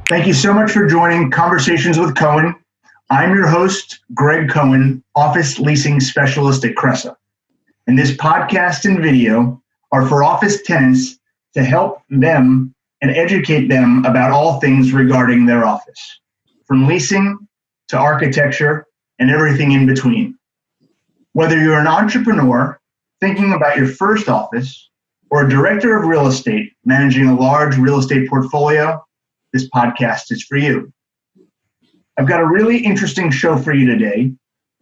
Thank you so much for joining Conversations with Cohen. I'm your host, Greg Cohen, Office Leasing Specialist at Cressa. And this podcast and video are for office tenants to help them and educate them about all things regarding their office, from leasing to architecture and everything in between. Whether you're an entrepreneur thinking about your first office or a director of real estate managing a large real estate portfolio, this podcast is for you. I've got a really interesting show for you today.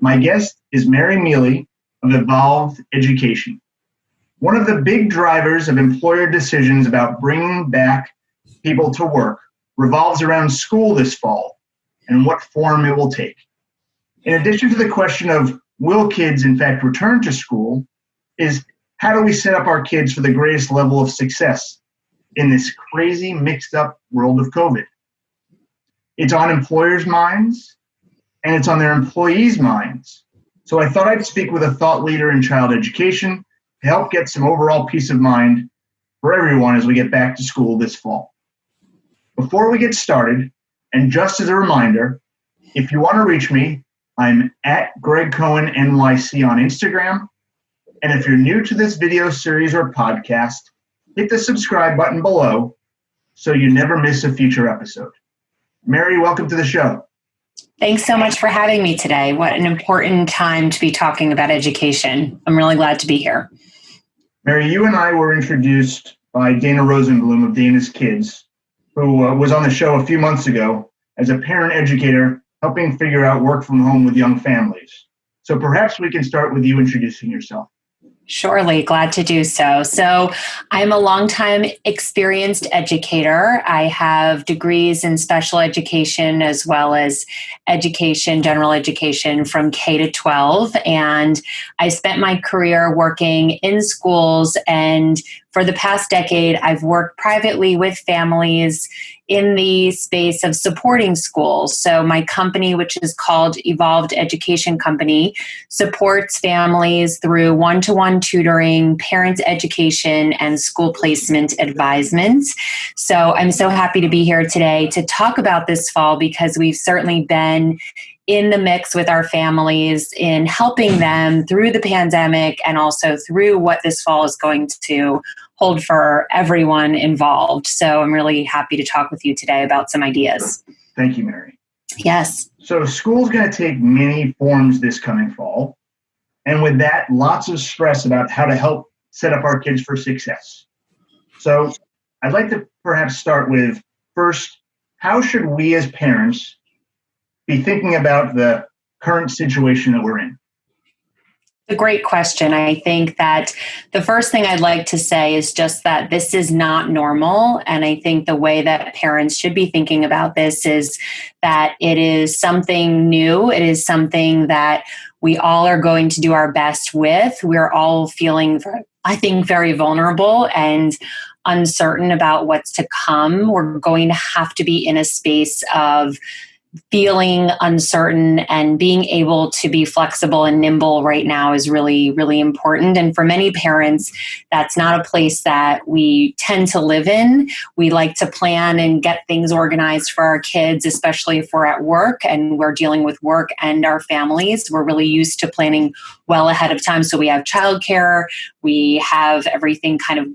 My guest is Mary Miele of Evolved Education. One of the big drivers of employer decisions about bringing back people to work revolves around school this fall and what form it will take. In addition to the question of will kids in fact return to school, is how do we set up our kids for the greatest level of success in this crazy mixed up world of COVID? It's on employers' minds and it's on their employees' minds. So I thought I'd speak with a thought leader in child education to help get some overall peace of mind for everyone as we get back to school this fall. Before we get started, and just as a reminder, if you want to reach me, I'm at Greg Cohen NYC on Instagram. And if you're new to this video series or podcast, hit the subscribe button below so you never miss a future episode. Mary, welcome to the show. Thanks so much for having me today. What an important time to be talking about education. I'm really glad to be here. Mary, you and I were introduced by Dana Rosenblum of Dana's Kids, who was on the show a few months ago as a parent educator helping figure out work from home with young families. So perhaps we can start with you introducing yourself. Surely, glad to do so. So I'm a longtime experienced educator. I have degrees in special education as well as education, general education from K to 12. And I spent my career working in schools. And for the past decade, I've worked privately with families in the space of supporting schools. So my company, which is called Evolved Education Company, supports families through one-to-one tutoring, parent education, and school placement advisement. So I'm so happy to be here today to talk about this fall because we've certainly been in the mix with our families in helping them through the pandemic and also through what this fall is going to hold for everyone involved. So I'm really happy to talk with you today about some ideas. Thank you, Mary. Yes. So school's going to take many forms this coming fall. And with that, lots of stress about how to help set up our kids for success. So I'd like to perhaps start with, first, how should we as parents be thinking about the current situation that we're in? A great question. I think that the first thing I'd like to say is just that this is not normal. And I think the way that parents should be thinking about this is that it is something new. It is something that we all are going to do our best with. We're all feeling, I think, very vulnerable and uncertain about what's to come. We're going to have to be in a space of feeling uncertain, and being able to be flexible and nimble right now is really, really important. And for many parents, that's not a place that we tend to live in. We like to plan and get things organized for our kids, especially if we're at work and we're dealing with work and our families. We're really used to planning well ahead of time. So we have childcare, we have everything kind of,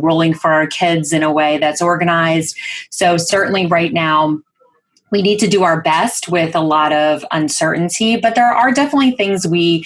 rolling for our kids in a way that's organized. So certainly right now, we need to do our best with a lot of uncertainty, but there are definitely things we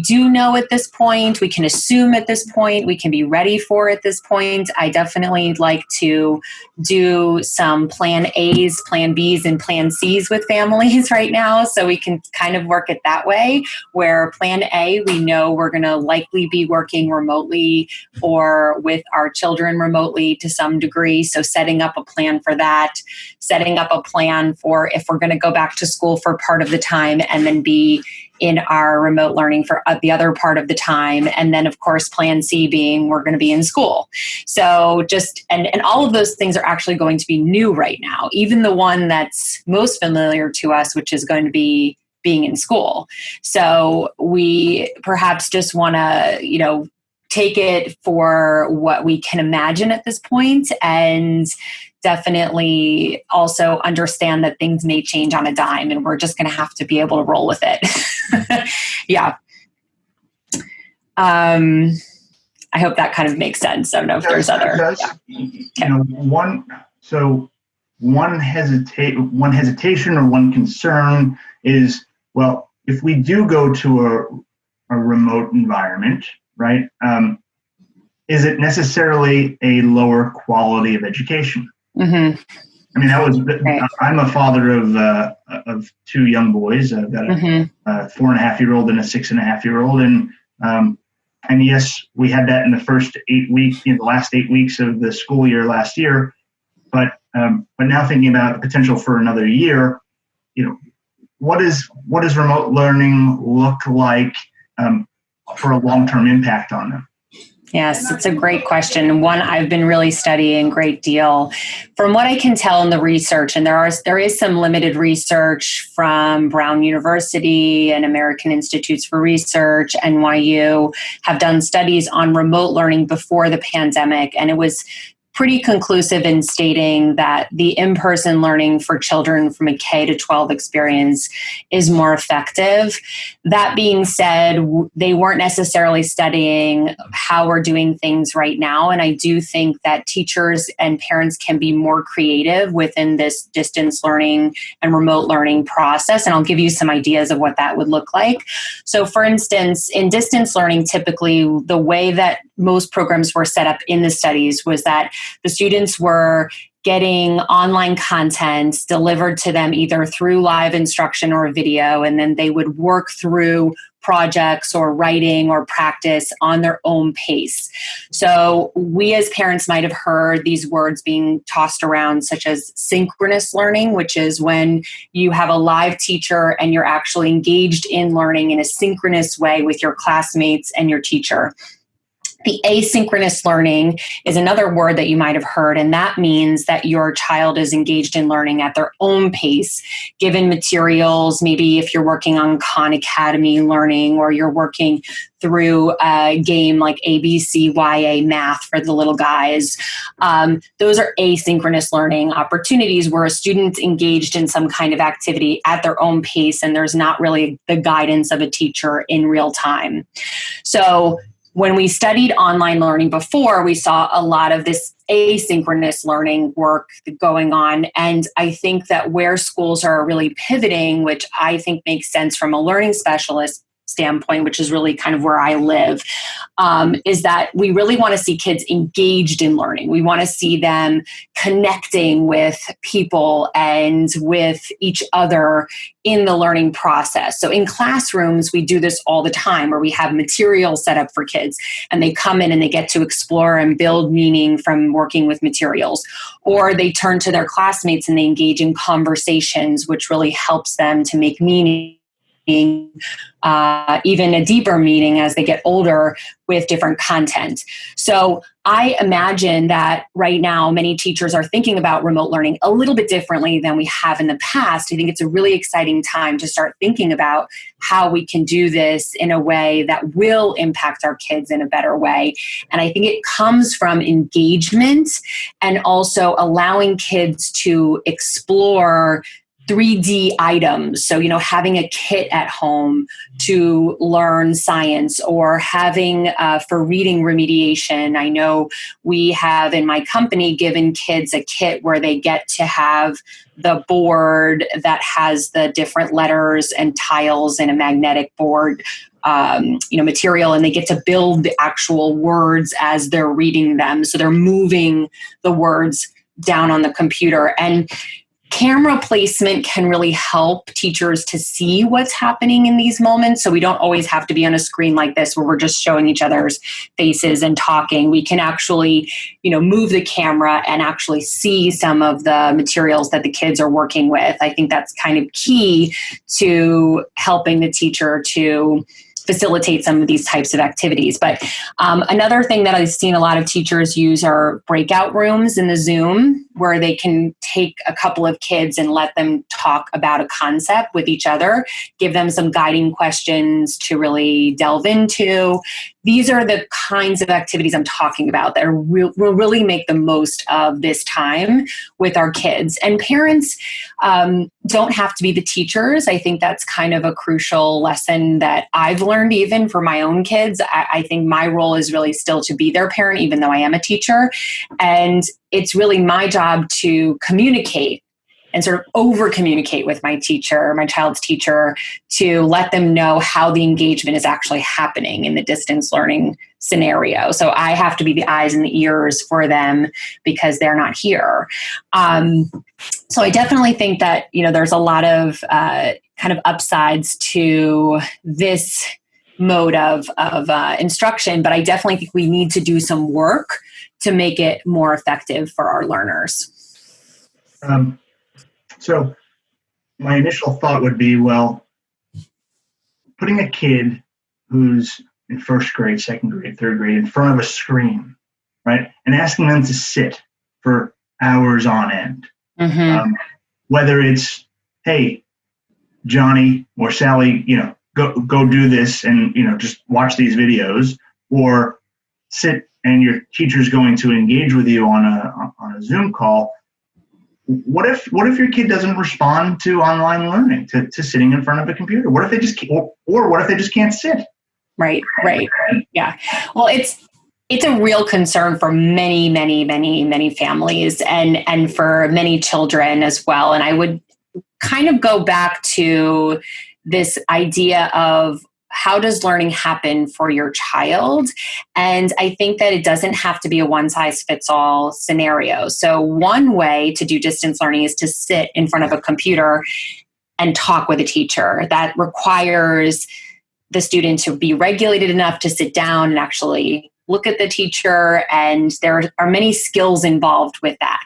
do know at this point. We can assume at this point. We can be ready for at this point. I definitely like to do some plan A's, plan B's, and plan C's with families right now, so we can kind of work it that way, where plan A, we know we're going to likely be working remotely or with our children remotely to some degree. So setting up a plan for that, setting up a plan for if we're going to go back to school for part of the time and then be in our remote learning for the other part of the time. And then, of course, plan C being we're going to be in school. So and all of those things are actually going to be new right now, even the one that's most familiar to us, which is going to be being in school. So we perhaps just want to, take it for what we can imagine at this point and definitely also understand that things may change on a dime, and we're just going to have to be able to roll with it. Yeah. I hope that kind of makes sense. I don't know if there's other. Yeah. One hesitation or one concern is, well, if we do go to a remote environment, right? Is it necessarily a lower quality of education? Mm-hmm. I mean, I'm a father of two young boys. I've got a 4.5-year-old and a 6.5-year-old, and yes, we had that in the first 8 weeks, the last 8 weeks of the school year last year. But now thinking about the potential for another year, what does remote learning look like for a long-term impact on them? Yes, it's a great question. One I've been really studying a great deal. From what I can tell in the research, and there is some limited research from Brown University and American Institutes for Research, NYU, have done studies on remote learning before the pandemic, and it was pretty conclusive in stating that the in-person learning for children from a K to 12 experience is more effective. That being said, they weren't necessarily studying how we're doing things right now. And I do think that teachers and parents can be more creative within this distance learning and remote learning process. And I'll give you some ideas of what that would look like. So for instance, in distance learning, typically the way that most programs were set up in the studies was that the students were getting online content delivered to them either through live instruction or video, and then they would work through projects or writing or practice on their own pace. So we as parents might have heard these words being tossed around, such as synchronous learning, which is when you have a live teacher and you're actually engaged in learning in a synchronous way with your classmates and your teacher. The asynchronous learning is another word that you might have heard, and that means that your child is engaged in learning at their own pace, given materials. Maybe if you're working on Khan Academy learning, or you're working through a game like ABCYA math for the little guys. Those are asynchronous learning opportunities where a student's engaged in some kind of activity at their own pace, and there's not really the guidance of a teacher in real time. So when we studied online learning before, we saw a lot of this asynchronous learning work going on. And I think that where schools are really pivoting, which I think makes sense from a learning specialist standpoint, which is really kind of where I live, is that we really want to see kids engaged in learning. We want to see them connecting with people and with each other in the learning process. So in classrooms, we do this all the time, where we have material set up for kids and they come in and they get to explore and build meaning from working with materials. Or they turn to their classmates and they engage in conversations, which really helps them to make meaning, even a deeper meaning as they get older with different content. So I imagine that right now many teachers are thinking about remote learning a little bit differently than we have in the past. I think it's a really exciting time to start thinking about how we can do this in a way that will impact our kids in a better way. And I think it comes from engagement and also allowing kids to explore 3D items. So, having a kit at home to learn science, or having for reading remediation. I know we have in my company given kids a kit where they get to have the board that has the different letters and tiles in a magnetic board material, and they get to build the actual words as they're reading them. So they're moving the words down on the computer. And camera placement can really help teachers to see what's happening in these moments. So we don't always have to be on a screen like this where we're just showing each other's faces and talking. We can actually, move the camera and actually see some of the materials that the kids are working with. I think that's kind of key to helping the teacher to facilitate some of these types of activities. But another thing that I've seen a lot of teachers use are breakout rooms in the Zoom, where they can take a couple of kids and let them talk about a concept with each other, give them some guiding questions to really delve into. These are the kinds of activities I'm talking about that will really make the most of this time with our kids. And parents don't have to be the teachers. I think that's kind of a crucial lesson that I've learned even for my own kids. I think my role is really still to be their parent, even though I am a teacher. And it's really my job to communicate and sort of over communicate with my child's teacher, to let them know how the engagement is actually happening in the distance learning scenario. So I have to be the eyes and the ears for them because they're not here. So I definitely think that, there's a lot of kind of upsides to this mode of instruction, but I definitely think we need to do some work to make it more effective for our learners. So my initial thought would be, well, putting a kid who's in first grade, second grade, third grade in front of a screen, right, and asking them to sit for hours on end, whether it's, hey, Johnny or Sally, go do this and, just watch these videos, or sit and your teacher's going to engage with you on a Zoom call. What if your kid doesn't respond to online learning, to sitting in front of a computer? What if they just or what if they just can't sit? Right. Yeah. Well, it's a real concern for many, many, many, many families and for many children as well. And I would kind of go back to this idea of, how does learning happen for your child? And I think that it doesn't have to be a one-size-fits-all scenario. So one way to do distance learning is to sit in front of a computer and talk with a teacher. That requires the student to be regulated enough to sit down and actually look at the teacher. And there are many skills involved with that.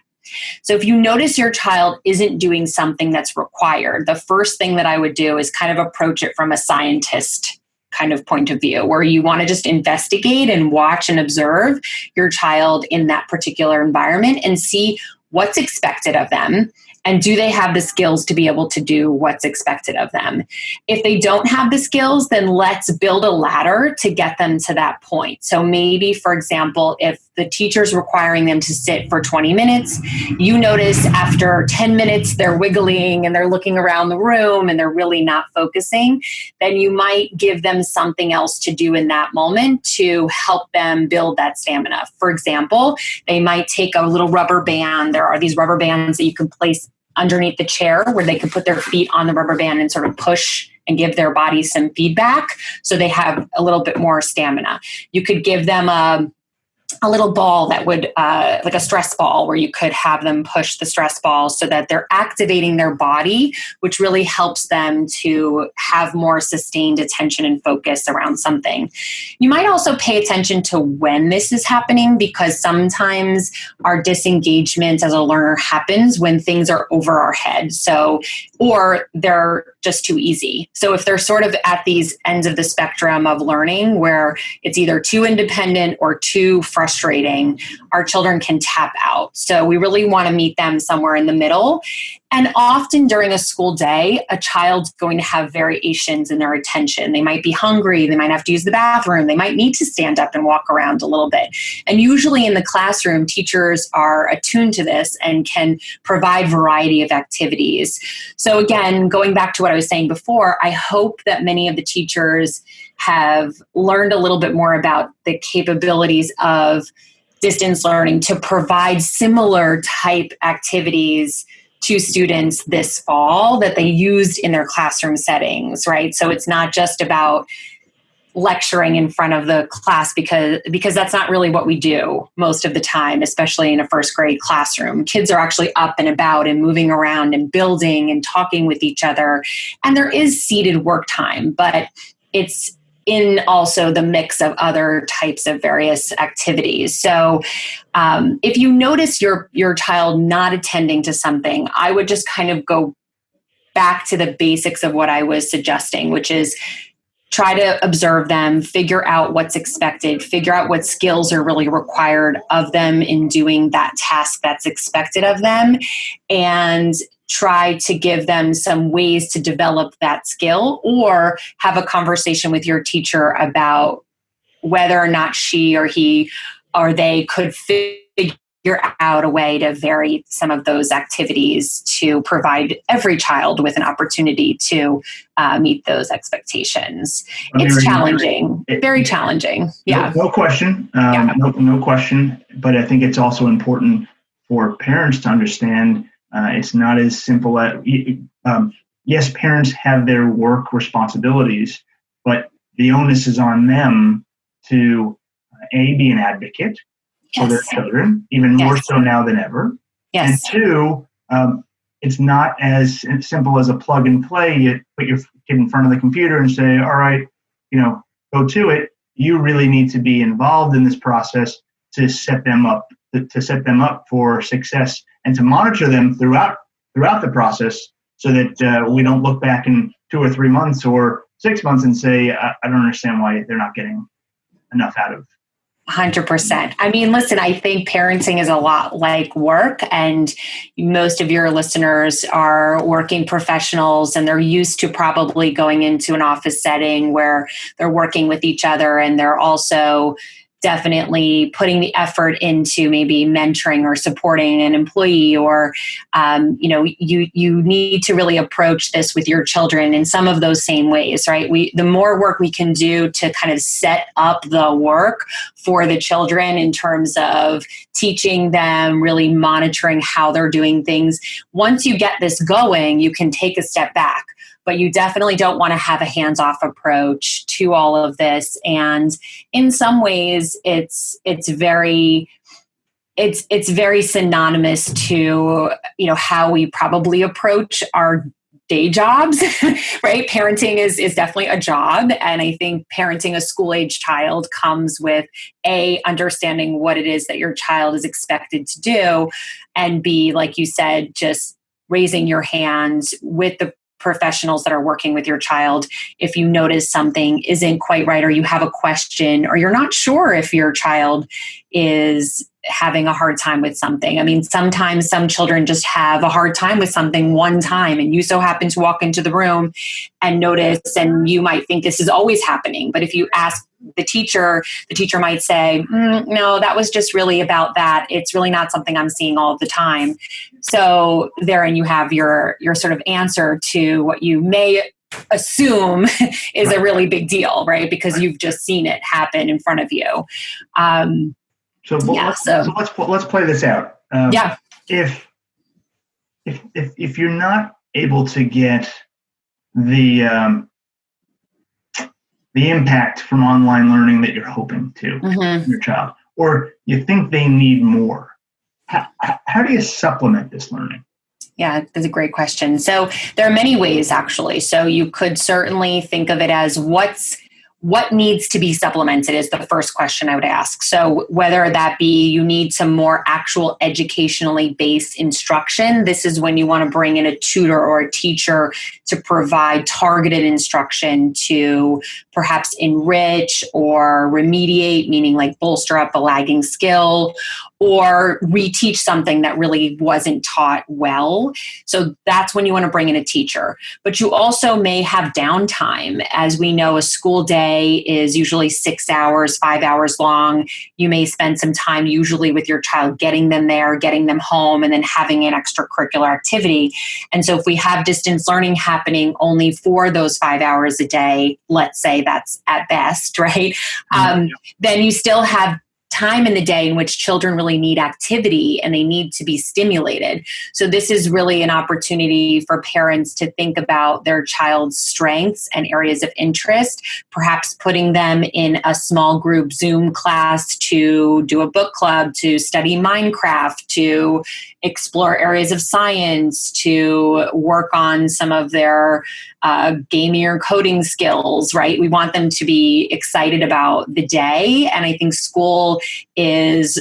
So if you notice your child isn't doing something that's required, the first thing that I would do is kind of approach it from a scientist kind of point of view, where you want to just investigate and watch and observe your child in that particular environment and see what's expected of them. And do they have the skills to be able to do what's expected of them? If they don't have the skills, then let's build a ladder to get them to that point. So maybe, for example, if the teacher's requiring them to sit for 20 minutes, you notice after 10 minutes they're wiggling and they're looking around the room and they're really not focusing, then you might give them something else to do in that moment to help them build that stamina. For example, they might take a little rubber band. There are these rubber bands that you can place underneath the chair where they can put their feet on the rubber band and sort of push and give their body some feedback so they have a little bit more stamina. You could give them a little ball that would, like a stress ball, where you could have them push the stress ball so that they're activating their body, which really helps them to have more sustained attention and focus around something. You might also pay attention to when this is happening, because sometimes our disengagement as a learner happens when things are over our head. Or they're just too easy. So if they're sort of at these ends of the spectrum of learning where it's either too independent or too frustrating, our children can tap out. So we really want to meet them somewhere in the middle. And often during a school day, a child's going to have variations in their attention. They might be hungry. They might have to use the bathroom. They might need to stand up and walk around a little bit. And usually in the classroom, teachers are attuned to this and can provide variety of activities. So again, going back to what I was saying before, I hope that many of the teachers have learned a little bit more about the capabilities of distance learning to provide similar type activities to students this fall that they used in their classroom settings, right? So it's not just about lecturing in front of the class because that's not really what we do most of the time, especially in a first grade classroom. Kids are actually up and about and moving around and building and talking with each other. And there is seated work time, but it's in also the mix of other types of various activities. So if you notice your child not attending to something, I would just kind of go back to the basics of what I was suggesting, which is try to observe them, figure out what's expected, figure out what skills are really required of them in doing that task that's expected of them, and try to give them some ways to develop that skill, or have a conversation with your teacher about whether or not she or he or they could figure out a way to vary some of those activities to provide every child with an opportunity to meet those expectations. It's challenging, very challenging. Yeah. No question. No question. But I think it's also important for parents to understand it's not as simple as, yes, parents have their work responsibilities, but the onus is on them to be an advocate for their children, even more so now than ever. And two, it's not as simple as a plug and play. You put your kid in front of the computer and say, all right, go to it. You really need to be involved in this process to set them up, for success, and to monitor them throughout the process, so that we don't look back in 2 or 3 months or 6 months and say, I don't understand why they're not getting enough out of. 100%. I mean, listen, I think parenting is a lot like work, and most of your listeners are working professionals, and they're used to probably going into an office setting where they're working with each other, and they're also definitely putting the effort into maybe mentoring or supporting an employee, or you need to really approach this with your children in some of those same ways, right? The more work we can do to kind of set up the work for the children in terms of teaching them, really monitoring how they're doing things. Once you get this going, you can take a step back. But you definitely don't want to have a hands-off approach to all of this. And in some ways, it's very synonymous to how we probably approach our day jobs, right? Parenting is definitely a job, and I think parenting a school-age child comes with understanding what it is that your child is expected to do, and B, like you said, just raising your hands with the professionals that are working with your child if you notice something isn't quite right, or you have a question, or you're not sure if your child is having a hard time with something. I mean, sometimes some children just have a hard time with something one time, and you so happen to walk into the room and notice, and you might think this is always happening. But if you ask the teacher might say, no, that was just really about that. It's really not something I'm seeing all the time. So therein you have your sort of answer to what you may assume is a really big deal, right? Because you've just seen it happen in front of you. So let's play this out. If you're not able to get the impact from online learning that you're hoping to your child, or you think they need more, how do you supplement this learning? Yeah, that's a great question. So there are many ways, actually. So you could certainly think of it as what needs to be supplemented is the first question I would ask. So whether that be you need some more actual educationally based instruction, this is when you want to bring in a tutor or a teacher to provide targeted instruction to perhaps enrich or remediate, meaning like bolster up a lagging skill, or reteach something that really wasn't taught well. So that's when you want to bring in a teacher. But you also may have downtime. As we know, a school day is usually 6 hours, 5 hours long. You may spend some time usually with your child, getting them there, getting them home, and then having an extracurricular activity. And so if we have distance learning happening only for those 5 hours a day, let's say that's at best, right? Then you still have time in the day in which children really need activity and they need to be stimulated. So this is really an opportunity for parents to think about their child's strengths and areas of interest, perhaps putting them in a small group Zoom class to do a book club, to study Minecraft, to explore areas of science, to work on some of their gaming or coding skills, right? We want them to be excited about the day. And I think school is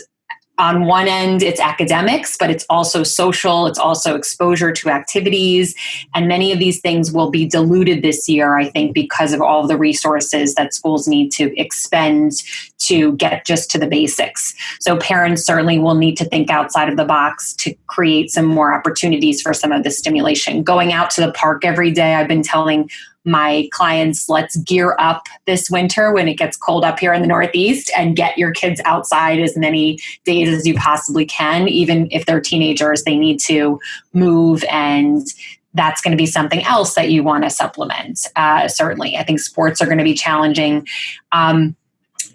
on one end, it's academics, but it's also social, it's also exposure to activities. And many of these things will be diluted this year, I think, because of all of the resources that schools need to expend to get just to the basics. So parents certainly will need to think outside of the box to create some more opportunities for some of the stimulation. Going out to the park every day, I've been telling my clients, let's gear up this winter when it gets cold up here in the Northeast and get your kids outside as many days as you possibly can. Even if they're teenagers, they need to move, and that's going to be something else that you want to supplement. Certainly, I think sports are going to be challenging.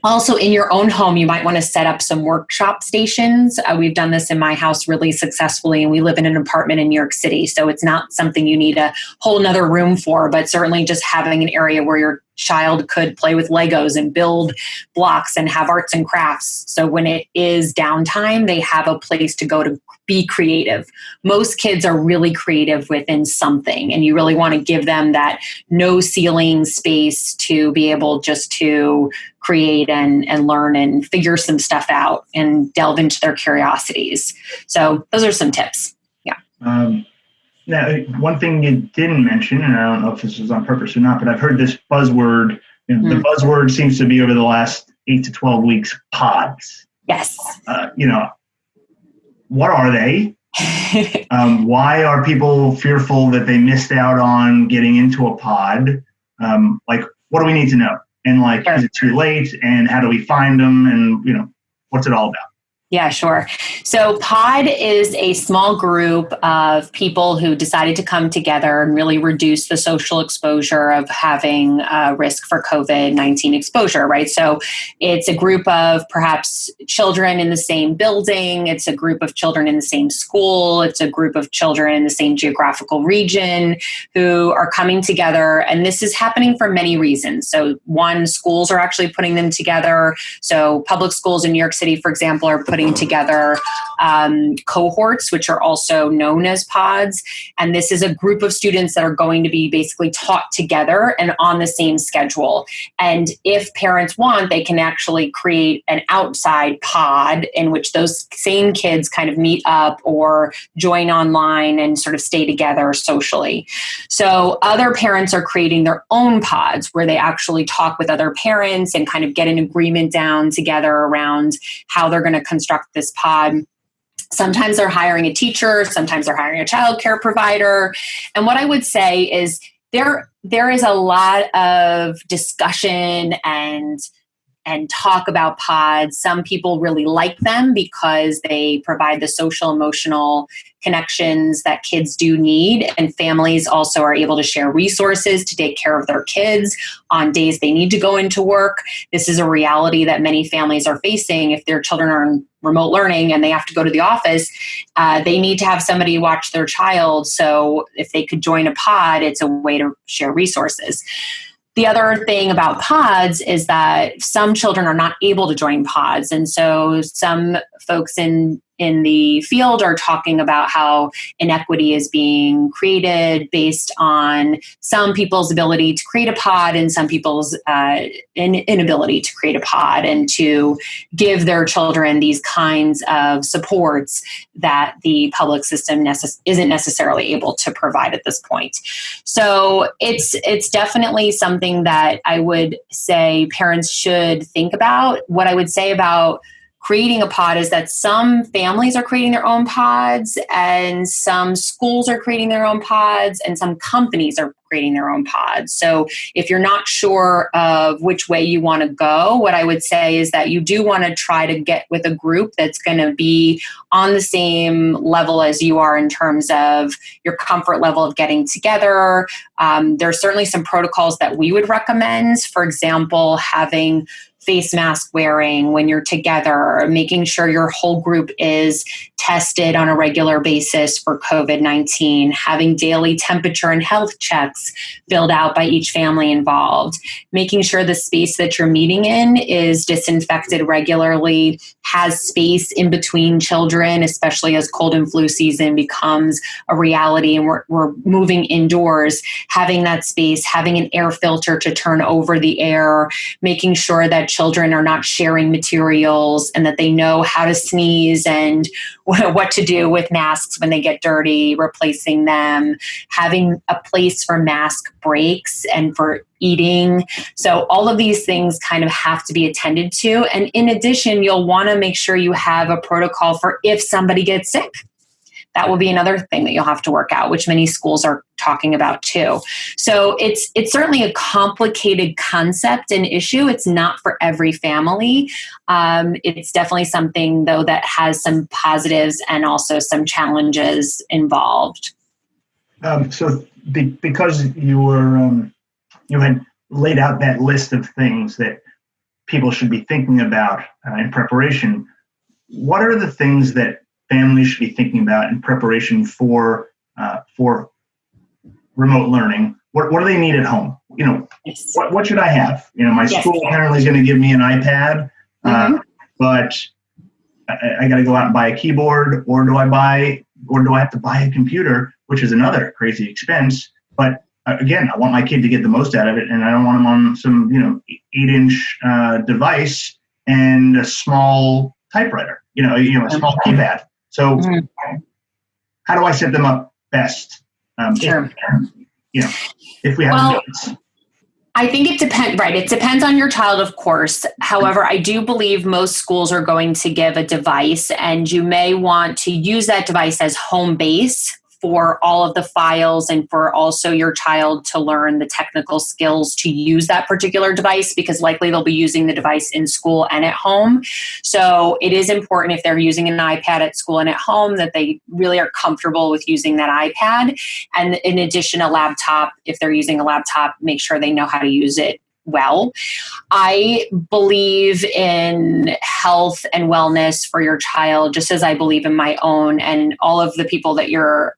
Also, in your own home, you might want to set up some workshop stations. We've done this in my house really successfully, and we live in an apartment in New York City, so it's not something you need a whole nother room for, but certainly just having an area where your child could play with Legos and build blocks and have arts and crafts. So when it is downtime, they have a place to go to be creative. Most kids are really creative within something, and you really want to give them that no ceiling space to be able just to create and learn and figure some stuff out and delve into their curiosities. So those are some tips. Yeah. Now, one thing you didn't mention, and I don't know if this was on purpose or not, but I've heard this buzzword. The buzzword seems to be over the last 8 to 12 weeks, pods. Yes. What are they? Why are people fearful that they missed out on getting into a pod? What do we need to know? And Sure. Is it too late? And how do we find them? And, what's it all about? Yeah, sure. So POD is a small group of people who decided to come together and really reduce the social exposure of having risk for COVID-19 exposure, right? So it's a group of perhaps children in the same building. It's a group of children in the same school. It's a group of children in the same geographical region who are coming together. And this is happening for many reasons. So one, schools are actually putting them together. So public schools in New York City, for example, are putting together cohorts, which are also known as pods. And this is a group of students that are going to be basically taught together and on the same schedule. And if parents want, they can actually create an outside pod in which those same kids kind of meet up or join online and sort of stay together socially. So other parents are creating their own pods where they actually talk with other parents and kind of get an agreement down together around how they're going to construct this pod. Sometimes they're hiring a teacher, sometimes they're hiring a childcare provider. And what I would say is there is a lot of discussion and talk about pods. Some people really like them because they provide the social emotional connections that kids do need, and families also are able to share resources to take care of their kids on days they need to go into work. This is a reality that many families are facing. If their children are in remote learning and they have to go to the office, they need to have somebody watch their child. So if they could join a pod, it's a way to share resources. The other thing about pods is that some children are not able to join pods. And so some folks in the field are talking about how inequity is being created based on some people's ability to create a pod and some people's inability to create a pod, and to give their children these kinds of supports that the public system isn't necessarily able to provide at this point. So it's definitely something that I would say parents should think about. What I would say about creating a pod is that some families are creating their own pods, and some schools are creating their own pods, and some companies are creating their own pods. So if you're not sure of which way you want to go, what I would say is that you do want to try to get with a group that's going to be on the same level as you are in terms of your comfort level of getting together. There are certainly some protocols that we would recommend. For example, having face mask wearing when you're together, making sure your whole group is tested on a regular basis for COVID-19, having daily temperature and health checks filled out by each family involved, making sure the space that you're meeting in is disinfected regularly, has space in between children, especially as cold and flu season becomes a reality and we're moving indoors, having that space, having an air filter to turn over the air, making sure that children are not sharing materials and that they know how to sneeze and what to do with masks when they get dirty, replacing them, having a place for mask breaks and for eating. So all of these things kind of have to be attended to. And in addition, you'll want to make sure you have a protocol for if somebody gets sick. That will be another thing that you'll have to work out, which many schools are talking about too. So it's certainly a complicated concept and issue. It's not for every family. It's definitely something, though, that has some positives and also some challenges involved. Because you had laid out that list of things that people should be thinking about in preparation, what are the things that families should be thinking about in preparation for remote learning? What do they need at home? Yes. What should I have? My school apparently is going to give me an iPad, but I got to go out and buy a keyboard, or do I have to buy a computer, which is another crazy expense? But again, I want my kid to get the most out of it, and I don't want him on some 8-inch device and a small typewriter, a small keypad. So how do I set them up best? Sure. If we have kids. I think it depends, right? It depends on your child, of course. However, I do believe most schools are going to give a device, and you may want to use that device as home base for all of the files and for also your child to learn the technical skills to use that particular device, because likely they'll be using the device in school and at home. So it is important, if they're using an iPad at school and at home, that they really are comfortable with using that iPad. And in addition, a laptop, if they're using a laptop, make sure they know how to use it well. I believe in health and wellness for your child, just as I believe in my own, and all of the people that you're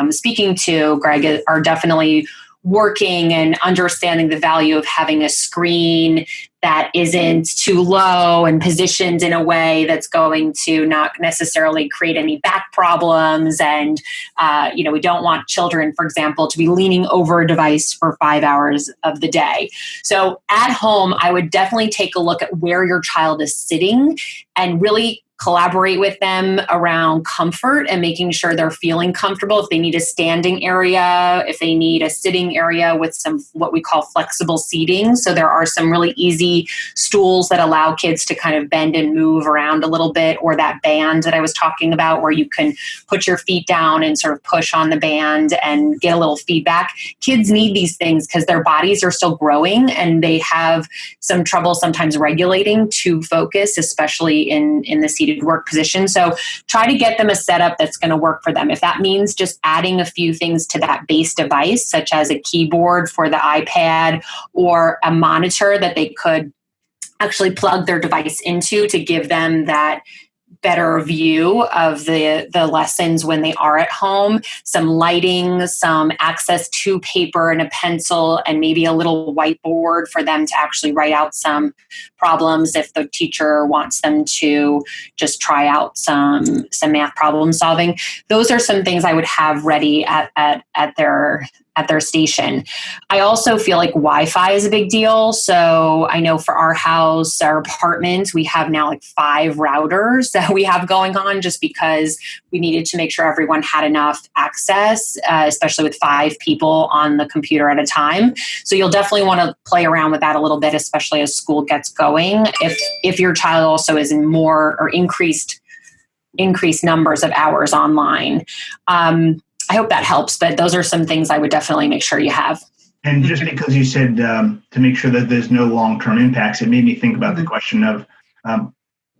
speaking to, Greg, are definitely working and understanding the value of having a screen that isn't too low and positioned in a way that's going to not necessarily create any back problems. And, we don't want children, for example, to be leaning over a device for 5 hours of the day. So at home, I would definitely take a look at where your child is sitting and really collaborate with them around comfort and making sure they're feeling comfortable. If they need a standing area, if they need a sitting area with some what we call flexible seating. So there are some really easy stools that allow kids to kind of bend and move around a little bit, or that band that I was talking about where you can put your feet down and sort of push on the band and get a little feedback. Kids need these things because their bodies are still growing and they have some trouble sometimes regulating to focus, especially in the seated work position. So try to get them a setup that's going to work for them. If that means just adding a few things to that base device, such as a keyboard for the iPad or a monitor that they could actually plug their device into to give them that better view of the lessons when they are at home, some lighting, some access to paper and a pencil, and maybe a little whiteboard for them to actually write out some problems if the teacher wants them to just try out some math problem solving. Those are some things I would have ready at their station. I also feel like Wi-Fi is a big deal. So I know for our house, our apartment, we have now like 5 routers that we have going on just because we needed to make sure everyone had enough access, especially with 5 people on the computer at a time. So you'll definitely want to play around with that a little bit, especially as school gets going. If your child also is in more or increased numbers of hours online. I hope that helps, but those are some things I would definitely make sure you have. And just because you said to make sure that there's no long-term impacts, it made me think about the question of,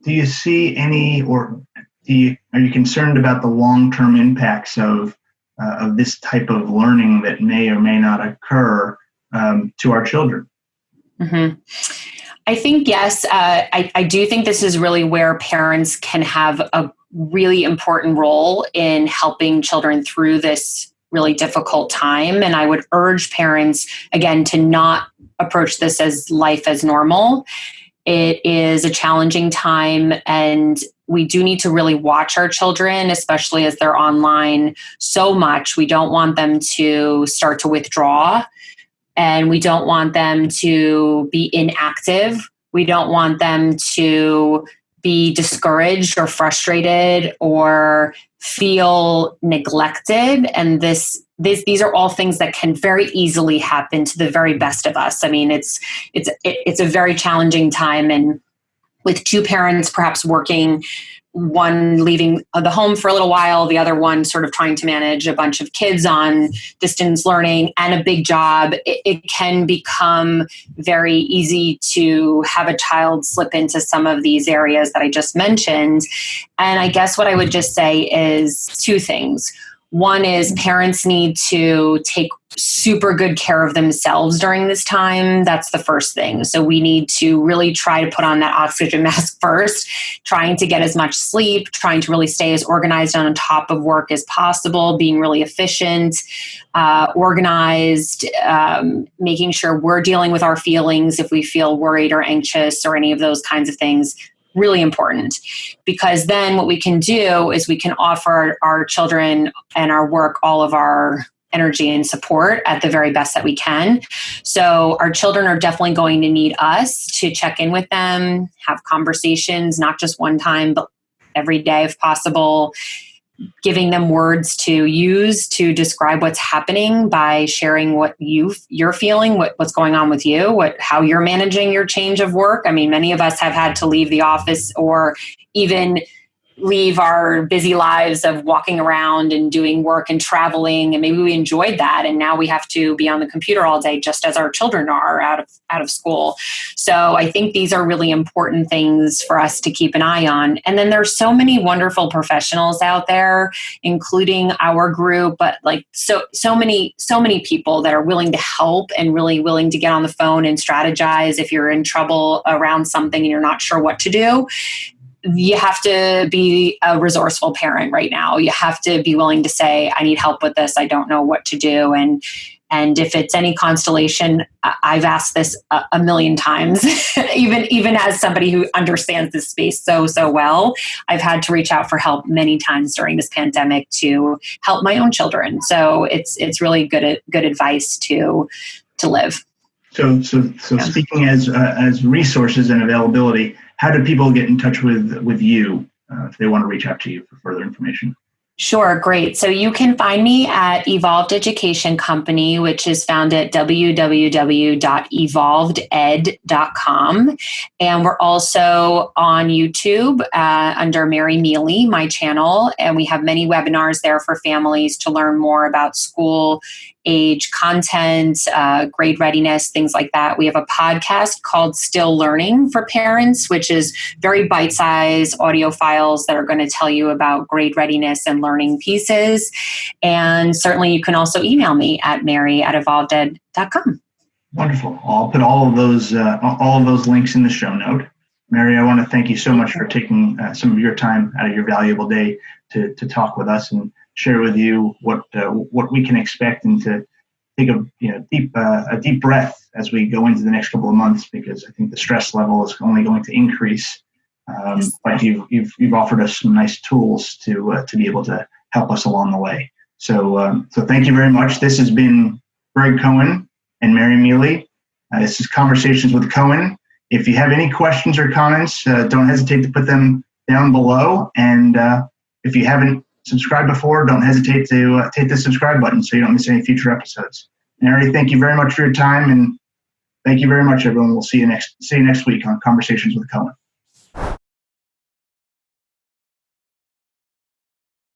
do you see any, or are you concerned about the long-term impacts of this type of learning that may or may not occur to our children? Mm-hmm. I think, yes. I do think this is really where parents can have a really important role in helping children through this really difficult time. And I would urge parents, again, to not approach this as life as normal. It is a challenging time, and we do need to really watch our children, especially as they're online so much. We don't want them to start to withdraw, and we don't want them to be inactive. We don't want them to be discouraged or frustrated or feel neglected. And these are all things that can very easily happen to the very best of us. I mean, it's a very challenging time, and with two parents perhaps working, one leaving the home for a little while, the other one sort of trying to manage a bunch of kids on distance learning and a big job, it can become very easy to have a child slip into some of these areas that I just mentioned. And I guess what I would just say is two things. One is parents need to take super good care of themselves during this time. That's the first thing. So we need to really try to put on that oxygen mask first, trying to get as much sleep, trying to really stay as organized and on top of work as possible, being really efficient, organized, making sure we're dealing with our feelings if we feel worried or anxious or any of those kinds of things. Really important, because then what we can do is we can offer our children and our work all of our energy and support at the very best that we can. So our children are definitely going to need us to check in with them, have conversations, not just one time, but every day if possible, giving them words to use to describe what's happening by sharing what you're feeling, what's going on with you, how you're managing your change of work. I mean, many of us have had to leave the office or even leave our busy lives of walking around and doing work and traveling, and maybe we enjoyed that, and now we have to be on the computer all day, just as our children are out of school. So I think these are really important things for us to keep an eye on. And then there's so many wonderful professionals out there, including our group, but like so many people that are willing to help and really willing to get on the phone and strategize if you're in trouble around something and you're not sure what to do. You have to be a resourceful parent right now. You have to be willing to say, I need help with this. I don't know what to do. And if it's any constellation, I've asked this a million times, even as somebody who understands this space so well, I've had to reach out for help many times during this pandemic to help my own children. So it's really good advice to live. So speaking as resources and availability, how do people get in touch with you if they want to reach out to you for further information? Sure, great. So you can find me at Evolved Education Company, which is found at www.evolveded.com. And we're also on YouTube under Mary Miele, my channel. And we have many webinars there for families to learn more about school age content, grade readiness, things like that. We have a podcast called Still Learning for Parents, which is very bite-sized audio files that are going to tell you about grade readiness and learning pieces. And certainly you can also email me at mary@evolveded.com. Wonderful. I'll put all of those links in the show note. Mary, I want to thank you so much for taking some of your time out of your valuable day to talk with us and share with you what we can expect, and to take a deep breath as we go into the next couple of months, because I think the stress level is only going to increase. But you've offered us some nice tools to be able to help us along the way. So thank you very much. This has been Greg Cohen and Mary Miele. This is Conversations with Cohen. If you have any questions or comments, don't hesitate to put them down below. And if you haven't subscribed before, don't hesitate to hit the subscribe button so you don't miss any future episodes. Mary, thank you very much for your time, and thank you very much, everyone. We'll see you next week on Conversations with Cohen.